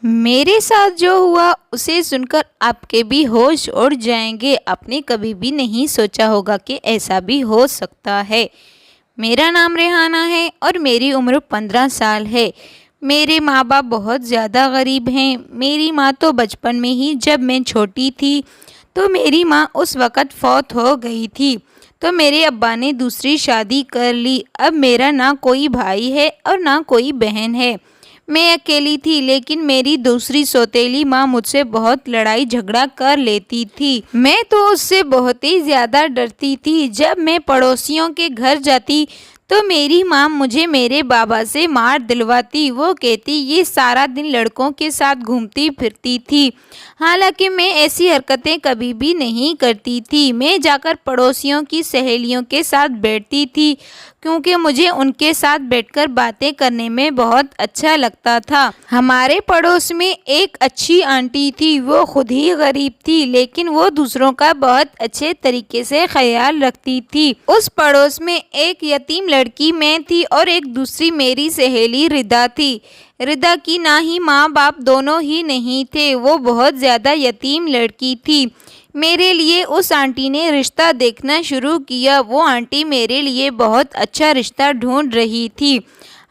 میرے ساتھ جو ہوا اسے سن کر آپ کے بھی ہوش اڑ جائیں گے۔ آپ نے کبھی بھی نہیں سوچا ہوگا کہ ایسا بھی ہو سکتا ہے۔ میرا نام ریحانہ ہے اور میری عمر 15 سال ہے۔ میرے ماں باپ بہت زیادہ غریب ہیں۔ میری ماں تو بچپن میں ہی جب میں چھوٹی تھی تو میری ماں اس وقت فوت ہو گئی تھی، تو میرے ابا نے دوسری شادی کر لی۔ اب میرا نہ کوئی بھائی ہے اور نہ کوئی بہن ہے، میں اکیلی تھی، لیکن میری دوسری سوتیلی ماں مجھ سے بہت لڑائی جھگڑا کر لیتی تھی۔ میں تو اس سے بہت ہی زیادہ ڈرتی تھی۔ جب میں پڑوسیوں کے گھر جاتی تو میری ماں مجھے میرے بابا سے مار دلواتی۔ وہ کہتی یہ سارا دن لڑکوں کے ساتھ گھومتی پھرتی تھی، حالانکہ میں ایسی حرکتیں کبھی بھی نہیں کرتی تھی۔ میں جا کر پڑوسیوں کی سہیلیوں کے ساتھ بیٹھتی تھی کیونکہ مجھے ان کے ساتھ بیٹھ کر باتیں کرنے میں بہت اچھا لگتا تھا۔ ہمارے پڑوس میں ایک اچھی آنٹی تھی، وہ خود ہی غریب تھی لیکن وہ دوسروں کا بہت اچھے طریقے سے خیال رکھتی تھی۔ اس پڑوس میں ایک یتیم لڑکی میں تھی اور ایک دوسری میری سہیلی ردا تھی۔ ردا کی نہ ہی ماں باپ دونوں ہی نہیں تھے، وہ بہت زیادہ یتیم لڑکی تھی۔ میرے لیے اس آنٹی نے رشتہ دیکھنا شروع کیا۔ وہ آنٹی میرے لیے بہت اچھا رشتہ ڈھونڈ رہی تھی۔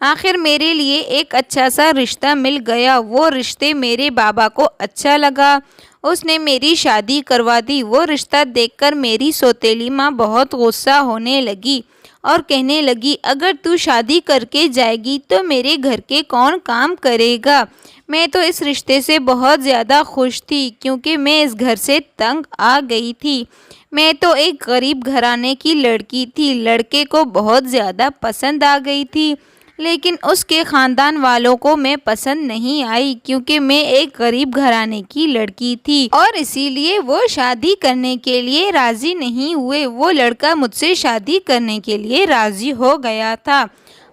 آخر میرے لیے ایک اچھا سا رشتہ مل گیا۔ وہ رشتے میرے بابا کو اچھا لگا، اس نے میری شادی کروا دی۔ وہ رشتہ دیکھ کر میری سوتیلی ماں بہت غصہ ہونے لگی اور کہنے لگی اگر تو شادی کر کے جائے گی تو میرے گھر کے کون کام کرے گا؟ میں تو اس رشتے سے بہت زیادہ خوش تھی کیونکہ میں اس گھر سے تنگ آ گئی تھی۔ میں تو ایک غریب گھرانے کی لڑکی تھی، لڑکے کو بہت زیادہ پسند آ گئی تھی لیکن اس کے خاندان والوں کو میں پسند نہیں آئی کیونکہ میں ایک غریب گھرانے کی لڑکی تھی اور اسی لیے وہ شادی کرنے کے لیے راضی نہیں ہوئے۔ وہ لڑکا مجھ سے شادی کرنے کے لیے راضی ہو گیا تھا۔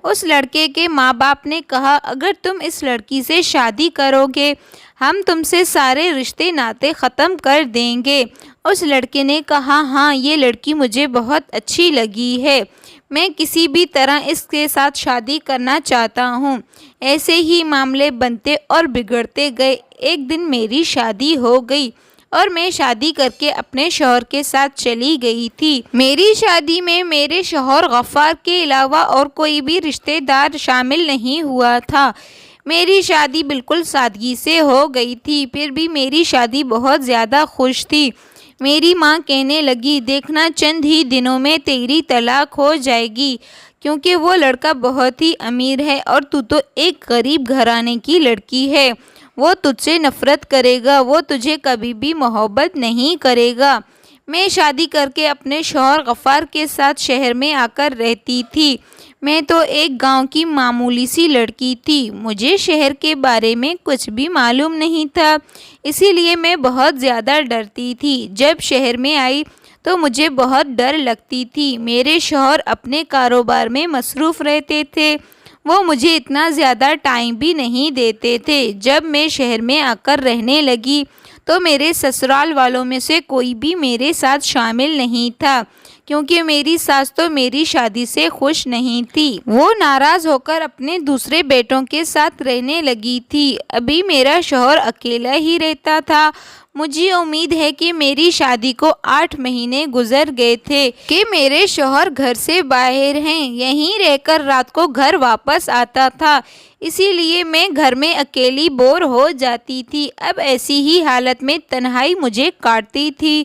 اس لڑکے کے ماں باپ نے کہا اگر تم اس لڑکی سے شادی کرو گے ہم تم سے سارے رشتے ناطے ختم کر دیں گے۔ اس لڑکے نے کہا ہاں یہ لڑکی مجھے بہت اچھی لگی ہے، میں کسی بھی طرح اس کے ساتھ شادی کرنا چاہتا ہوں۔ ایسے ہی معاملے بنتے اور بگڑتے گئے۔ ایک دن میری شادی ہو گئی اور میں شادی کر کے اپنے شوہر کے ساتھ چلی گئی تھی۔ میری شادی میں میرے شوہر غفار کے علاوہ اور کوئی بھی رشتہ دار شامل نہیں ہوا تھا۔ میری شادی بالکل سادگی سے ہو گئی تھی، پھر بھی میری شادی بہت زیادہ خوش تھی۔ میری ماں کہنے لگی دیکھنا چند ہی دنوں میں تیری طلاق ہو جائے گی کیونکہ وہ لڑکا بہت ہی امیر ہے اور تو ایک غریب گھرانے کی لڑکی ہے، وہ تجھ سے نفرت کرے گا، وہ تجھے کبھی بھی محبت نہیں کرے گا۔ میں شادی کر کے اپنے شوہر غفار کے ساتھ شہر میں آ کر رہتی تھی۔ میں تو ایک گاؤں کی معمولی سی لڑکی تھی، مجھے شہر کے بارے میں کچھ بھی معلوم نہیں تھا، اسی لیے میں بہت زیادہ ڈرتی تھی۔ جب شہر میں آئی تو مجھے بہت ڈر لگتی تھی۔ میرے شوہر اپنے کاروبار میں مصروف رہتے تھے، وہ مجھے اتنا زیادہ ٹائم بھی نہیں دیتے تھے۔ جب میں شہر میں آ کر رہنے لگی تو میرے سسرال والوں میں سے کوئی بھی میرے ساتھ شامل نہیں تھا کیونکہ میری ساس تو میری شادی سے خوش نہیں تھی، وہ ناراض ہو کر اپنے دوسرے بیٹوں کے ساتھ رہنے لگی تھی۔ ابھی میرا شوہر اکیلا ہی رہتا تھا۔ مجھے امید ہے کہ میری شادی کو 8 مہینے گزر گئے تھے کہ میرے شوہر گھر سے باہر ہیں، یہیں رہ کر رات کو گھر واپس آتا تھا، اسی لیے میں گھر میں اکیلی بور ہو جاتی تھی۔ اب ایسی ہی حالت میں تنہائی مجھے کاٹتی تھی،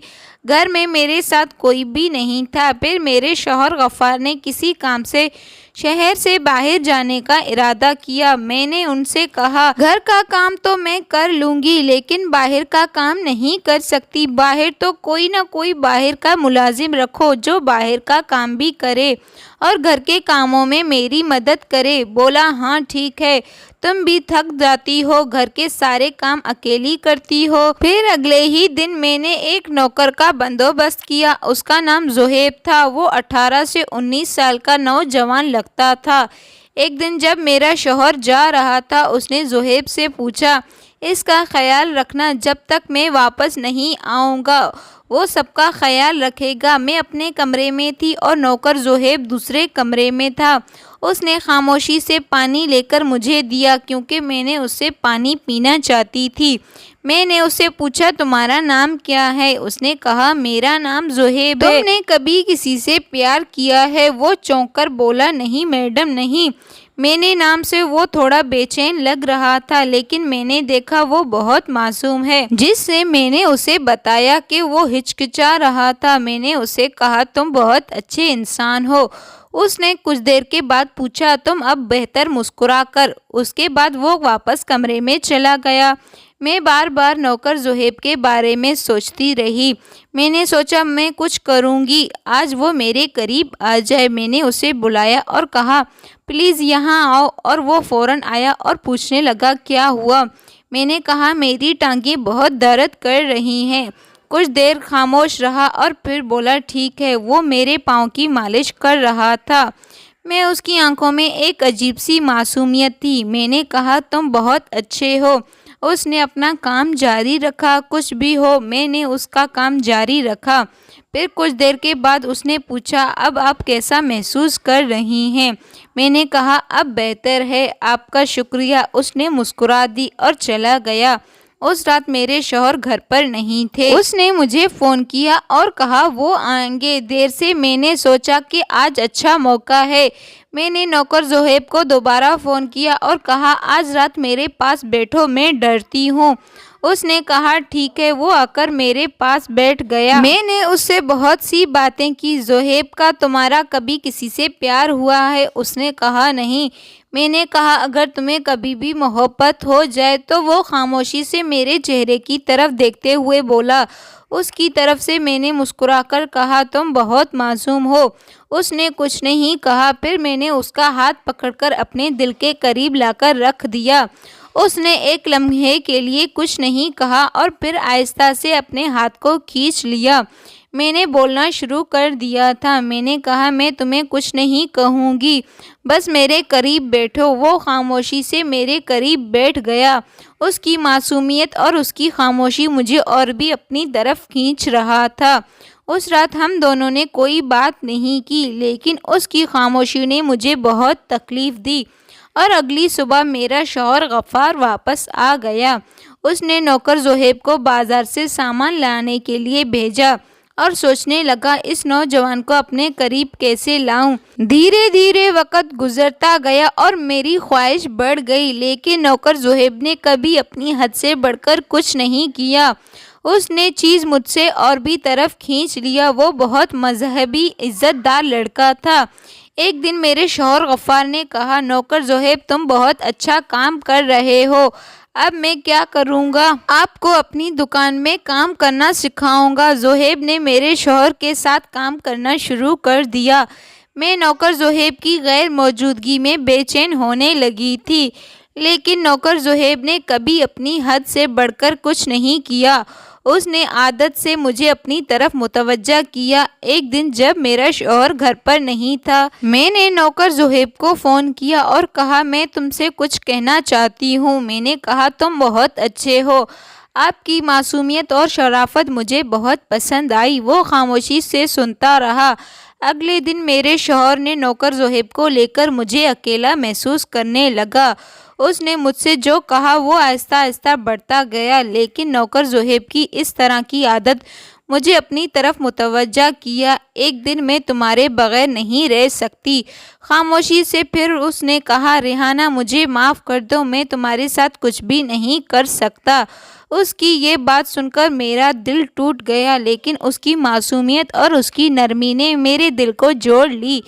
گھر میں میرے ساتھ کوئی بھی نہیں تھا۔ پھر میرے شوہر غفار نے کسی کام سے شہر سے باہر جانے کا ارادہ کیا۔ میں نے ان سے کہا گھر کا کام تو میں کر لوں گی لیکن باہر کا کام نہیں کر سکتی، باہر تو کوئی نہ کوئی باہر کا ملازم رکھو جو باہر کا کام بھی کرے اور گھر کے کاموں میں میری مدد کرے۔ بولا ہاں ٹھیک ہے، تم بھی تھک جاتی ہو، گھر کے سارے کام اکیلی کرتی ہو۔ پھر اگلے ہی دن میں نے ایک نوکر کا بندوبست کیا، اس کا نام زہیب تھا، وہ 18 سے 19 سال کا نوجوان لگتا تھا۔ ایک دن جب میرا شوہر جا رہا تھا اس نے زہیب سے پوچھا اس کا خیال رکھنا، جب تک میں واپس نہیں آؤں گا وہ سب کا خیال رکھے گا۔ میں اپنے کمرے میں تھی اور نوکر زہیب دوسرے کمرے میں تھا۔ اس نے خاموشی سے پانی لے کر مجھے دیا کیونکہ میں نے اس سے پانی پینا چاہتی تھی۔ میں نے اس سے پوچھا تمہارا نام کیا ہے؟ اس نے کہا میرا نام زہیب ہے۔ تم نے کبھی کسی سے پیار کیا ہے؟ وہ چونک کر بولا نہیں میڈم نہیں۔ میرے نام سے وہ تھوڑا بے چین لگ رہا تھا لیکن میں نے دیکھا وہ بہت معصوم ہے، جس سے میں نے اسے بتایا کہ وہ ہچکچا رہا تھا۔ میں نے اسے کہا تم بہت اچھے انسان ہو۔ اس نے کچھ دیر کے بعد پوچھا تم اب بہتر مسکرا کر۔ اس کے بعد وہ واپس کمرے میں چلا گیا۔ میں بار بار نوکر زہیب کے بارے میں سوچتی رہی۔ میں نے سوچا میں کچھ کروں گی، آج وہ میرے قریب آ جائے۔ میں نے اسے بلایا اور کہا پلیز یہاں آؤ، اور وہ فوراً آیا اور پوچھنے لگا کیا ہوا؟ میں نے کہا میری ٹانگیں بہت درد کر رہی ہیں۔ کچھ دیر خاموش رہا اور پھر بولا ٹھیک ہے۔ وہ میرے پاؤں کی مالش کر رہا تھا۔ میں اس کی آنکھوں میں ایک عجیب سی معصومیت تھی۔ میں نے کہا تم بہت اچھے ہو۔ اس نے اپنا کام جاری رکھا۔ کچھ بھی ہو میں نے اس کا کام جاری رکھا۔ پھر کچھ دیر کے بعد اس نے پوچھا اب آپ کیسا محسوس کر رہی ہیں؟ میں نے کہا اب بہتر ہے، آپ کا شکریہ۔ اس نے مسکرا دی اور چلا گیا۔ اس رات میرے شوہر گھر پر نہیں تھے۔ اس نے مجھے فون کیا اور کہا وہ آئیں گے دیر سے۔ میں نے سوچا کہ آج اچھا موقع ہے۔ میں نے نوکر زہیب کو دوبارہ فون کیا اور کہا آج رات میرے پاس بیٹھو، میں ڈرتی ہوں۔ اس نے کہا ٹھیک ہے۔ وہ آ کر میرے پاس بیٹھ گیا۔ میں نے اس سے بہت سی باتیں کی۔ زہیب کا تمہارا کبھی کسی سے پیار ہوا ہے؟ اس نے کہا نہیں۔ میں نے کہا اگر تمہیں کبھی بھی محبت ہو جائے تو؟ وہ خاموشی سے میرے چہرے کی طرف دیکھتے ہوئے بولا۔ اس کی طرف سے میں نے مسکرا کر کہا تم بہت معصوم ہو۔ اس نے کچھ نہیں کہا۔ پھر میں نے اس کا ہاتھ پکڑ کر اپنے دل کے قریب لا کر رکھ دیا۔ اس نے ایک لمحے کے لیے کچھ نہیں کہا اور پھر آہستہ سے اپنے ہاتھ کو کھینچ لیا۔ میں نے بولنا شروع کر دیا تھا۔ میں نے کہا میں تمہیں کچھ نہیں کہوں گی، بس میرے قریب بیٹھو۔ وہ خاموشی سے میرے قریب بیٹھ گیا۔ اس کی معصومیت اور اس کی خاموشی مجھے اور بھی اپنی طرف کھینچ رہا تھا۔ اس رات ہم دونوں نے کوئی بات نہیں کی لیکن اس کی خاموشی نے مجھے بہت تکلیف دی۔ اور اگلی صبح میرا شوہر غفار واپس آ گیا۔ اس نے نوکر زہیب کو بازار سے سامان لانے کے لیے بھیجا اور سوچنے لگا اس نوجوان کو اپنے قریب کیسے لاؤں۔ دھیرے دھیرے وقت گزرتا گیا اور میری خواہش بڑھ گئی لیکن نوکر زہیب نے کبھی اپنی حد سے بڑھ کر کچھ نہیں کیا۔ اس نے چیز مجھ سے اور بھی طرف کھینچ لیا۔ وہ بہت مذہبی عزت دار لڑکا تھا۔ ایک دن میرے شوہر غفار نے کہا نوکر زہیب تم بہت اچھا کام کر رہے ہو، اب میں کیا کروں گا؟ آپ کو اپنی دکان میں کام کرنا سکھاؤں گا۔ زہیب نے میرے شوہر کے ساتھ کام کرنا شروع کر دیا۔ میں نوکر زہیب کی غیر موجودگی میں بے چین ہونے لگی تھی لیکن نوکر زہیب نے کبھی اپنی حد سے بڑھ کر کچھ نہیں کیا۔ اس نے عادت سے مجھے اپنی طرف متوجہ کیا۔ ایک دن جب میرا شوہر گھر پر نہیں تھا میں نے نوکر زہیب کو فون کیا اور کہا میں تم سے کچھ کہنا چاہتی ہوں۔ میں نے کہا تم بہت اچھے ہو، آپ کی معصومیت اور شرافت مجھے بہت پسند آئی۔ وہ خاموشی سے سنتا رہا۔ اگلے دن میرے شوہر نے نوکر زہیب کو لے کر مجھے اکیلا محسوس کرنے لگا۔ اس نے مجھ سے جو کہا وہ آہستہ آہستہ بڑھتا گیا لیکن نوکر زہیب کی اس طرح کی عادت مجھے اپنی طرف متوجہ کیا۔ ایک دن میں تمہارے بغیر نہیں رہ سکتی، خاموشی سے پھر اس نے کہا ریحانہ مجھے معاف کر دو، میں تمہارے ساتھ کچھ بھی نہیں کر سکتا۔ اس کی یہ بات سن کر میرا دل ٹوٹ گیا لیکن اس کی معصومیت اور اس کی نرمی نے میرے دل کو جوڑ لی۔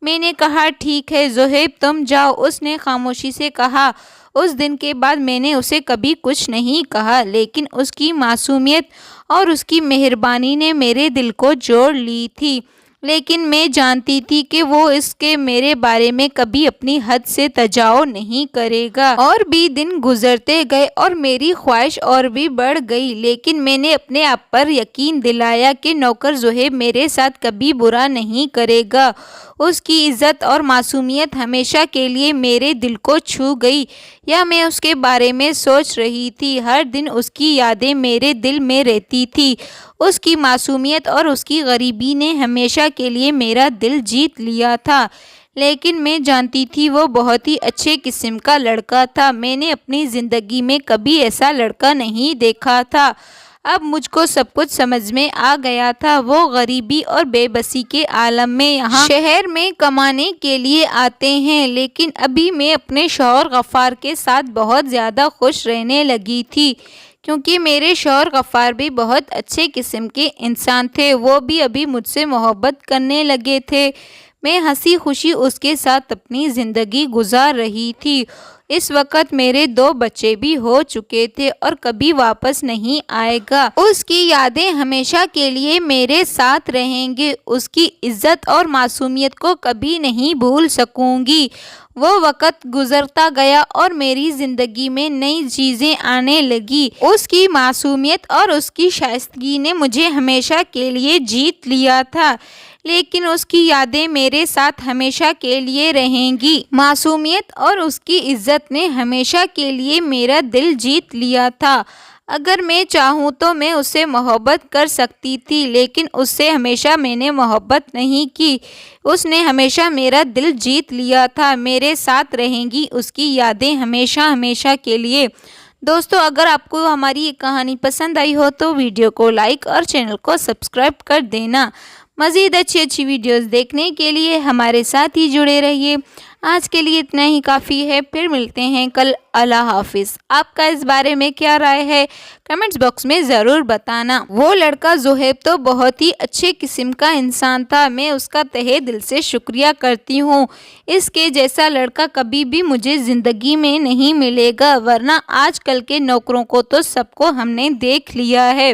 میں نے کہا ٹھیک ہے زہیب تم جاؤ۔ اس نے خاموشی سے کہا۔ اس دن کے بعد میں نے اسے کبھی کچھ نہیں کہا لیکن اس کی معصومیت اور اس کی مہربانی نے میرے دل کو جوڑ لی تھی، لیکن میں جانتی تھی کہ وہ اس کے میرے بارے میں کبھی اپنی حد سے تجاوز نہیں کرے گا۔ اور بھی دن گزرتے گئے اور میری خواہش اور بھی بڑھ گئی لیکن میں نے اپنے آپ پر یقین دلایا کہ نوکر زہیب میرے ساتھ کبھی برا نہیں کرے گا۔ اس کی عزت اور معصومیت ہمیشہ کے لیے میرے دل کو چھو گئی۔ یا میں اس کے بارے میں سوچ رہی تھی، ہر دن اس کی یادیں میرے دل میں رہتی تھی۔ اس کی معصومیت اور اس کی غریبی نے ہمیشہ کے لیے میرا دل جیت لیا تھا لیکن میں جانتی تھی وہ بہت ہی اچھے قسم کا لڑکا تھا۔ میں نے اپنی زندگی میں کبھی ایسا لڑکا نہیں دیکھا تھا۔ اب مجھ کو سب کچھ سمجھ میں آ گیا تھا۔ وہ غریبی اور بے بسی کے عالم میں یہاں شہر میں کمانے کے لیے آتے ہیں، لیکن ابھی میں اپنے شوہر غفار کے ساتھ بہت زیادہ خوش رہنے لگی تھی، کیونکہ میرے شوہر غفار بھی بہت اچھے قسم کے انسان تھے۔ وہ بھی ابھی مجھ سے محبت کرنے لگے تھے۔ میں ہنسی خوشی اس کے ساتھ اپنی زندگی گزار رہی تھی۔ اس وقت میرے 2 بچے بھی ہو چکے تھے اور کبھی واپس نہیں آئے گا۔ اس کی یادیں ہمیشہ کے لیے میرے ساتھ رہیں گی۔ اس کی عزت اور معصومیت کو کبھی نہیں بھول سکوں گی۔ وہ وقت گزرتا گیا اور میری زندگی میں نئی چیزیں آنے لگی۔ اس کی معصومیت اور اس کی شائستگی نے مجھے ہمیشہ کے لیے جیت لیا تھا، لیکن اس کی یادیں میرے ساتھ ہمیشہ کے لیے رہیں گی۔ معصومیت اور اس کی عزت نے ہمیشہ کے لیے میرا دل جیت لیا تھا۔ اگر میں چاہوں تو میں اس سے محبت کر سکتی تھی، لیکن اس سے ہمیشہ میں نے محبت نہیں کی۔ اس نے ہمیشہ میرا دل جیت لیا تھا۔ میرے ساتھ رہیں گی اس کی یادیں ہمیشہ ہمیشہ کے لیے۔ دوستو، اگر آپ کو ہماری یہ کہانی پسند آئی ہو تو ویڈیو کو لائک اور چینل کو سبسکرائب کر دینا۔ مزید اچھی ویڈیوز دیکھنے کے لیے ہمارے ساتھ ہی جڑے رہیے۔ آج کے لیے اتنا ہی کافی ہے، پھر ملتے ہیں کل۔ اللہ حافظ۔ آپ کا اس بارے میں کیا رائے ہے کمنٹس باکس میں ضرور بتانا۔ وہ لڑکا زہیب تو بہت ہی اچھے قسم کا انسان تھا۔ میں اس کا تہہ دل سے شکریہ کرتی ہوں۔ اس کے جیسا لڑکا کبھی بھی مجھے زندگی میں نہیں ملے گا، ورنہ آج کل کے نوکروں کو تو سب کو ہم نے دیکھ لیا ہے۔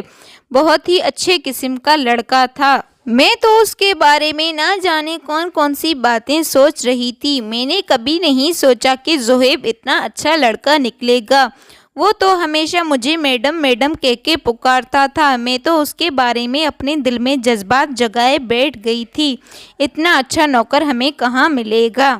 بہت ہی اچھے قسم کا لڑکا تھا۔ میں تو اس کے بارے میں نہ جانے کون سی باتیں سوچ رہی تھی۔ میں نے کبھی نہیں سوچا کہ زہیب اتنا اچھا لڑکا نکلے گا۔ وہ تو ہمیشہ مجھے میڈم میڈم کہہ کے پکارتا تھا۔ میں تو اس کے بارے میں اپنے دل میں جذبات جگائے بیٹھ گئی تھی۔ اتنا اچھا نوکر ہمیں کہاں ملے گا۔